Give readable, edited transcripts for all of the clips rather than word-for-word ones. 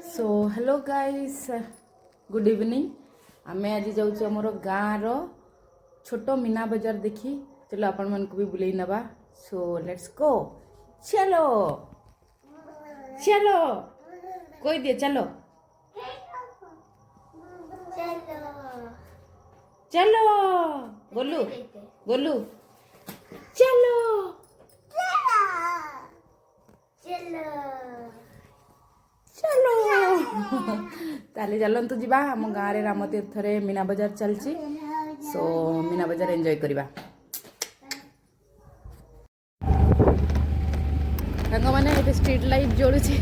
So hello guys, good evening. आमे आज जाऊँ आमर गाँव छोट मीना बजार देखी। चलो आपण मन को भी बुले नवा। So let's go. चलो चलो कोई दिए चलो चलो गोलू गोलू चलो चलो ताले चलतु जीवा आम गाँव में राम तीर्थ मीना बजार चलची। सो मीना बजार एंजॉय करवा सांग मैंने ये स्ट्रीट लाइट जोड़ुची।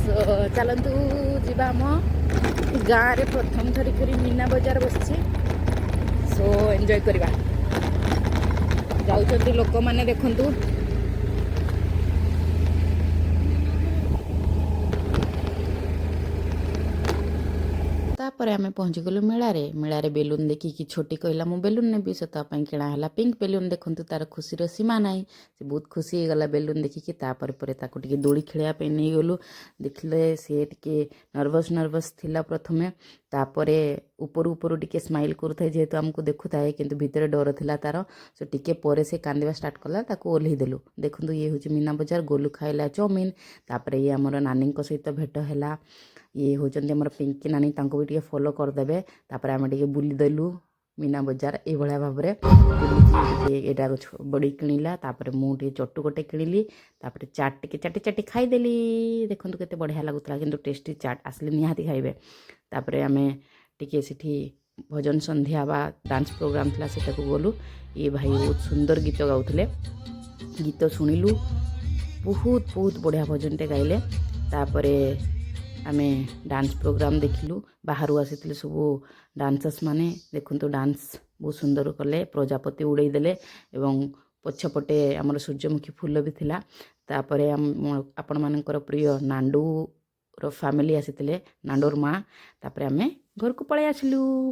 सो चलतु जीवा आम गाँव में प्रथम थरिक मीना बजार बसची। सो एंजॉय करवा जाउछंती लोक माने देखंतु। तापर आम पहुँचीगलु मेलारे बेलून देखिकी छोटी कहला मु बेलून नेबी से किणा है पिंक बेलून। देखु तार खुशीर सीमा ना से बहुत खुशी होगला बेलून देखिकी। तापर टे दोड़ी खेलवाई नहीं गलु। देखले सी टे नर्वस नर्वस थिला प्रथमे। तापर ऊपर ऊपर टे स्माइल करूए जेहेतु आमको देखु थाए किंतु भितर डर थिला तार। सो टिके पर से कांदवा स्टार्ट कला ताको ओल्हे देलु। देखु ये हूँ मीना बजार। गोलू खाइला चाउमिन। तापर ये आमर नानी सहित भेट है। ये होचंदी हमर पिंकी नानी तांको भी टिके फॉलो करदेबे। तापर आमे टिके बुली देलु मीना बजार ए भलिया भाबरे बुली एटा बड़ी किनिला। तापर मु टिके चट्टू गोटे किनिली। तापर चाट टिके चाटी चाटी खाई देली। देखंतु केते बढ़िया लागुतला किंतु टेस्टी चाट आसले निहाती खाइबे। तापर आमे टिके सिठी भजन संध्या बा डांस प्रोग्राम थला सेटाको गलु। ये भाई बहुत सुंदर गीत गाउथले। गीत सुनिलु बहुत बहुत बढ़िया भजन टे गाइले। तापर आमे डांस प्रोग्राम देखिलु। बाहर आसी सब डांसर्स माने देखु डांस बहुत सुंदर कले। प्रजापति उड़े देले एवं पछपटे आमर सूर्यमुखी फूल भी थिला। तापरे आपण मानकर प्रिय नांडू रो फैमिली आसीतिले नांडोर माँ। तापरे आमे घर को पळे आसिलु।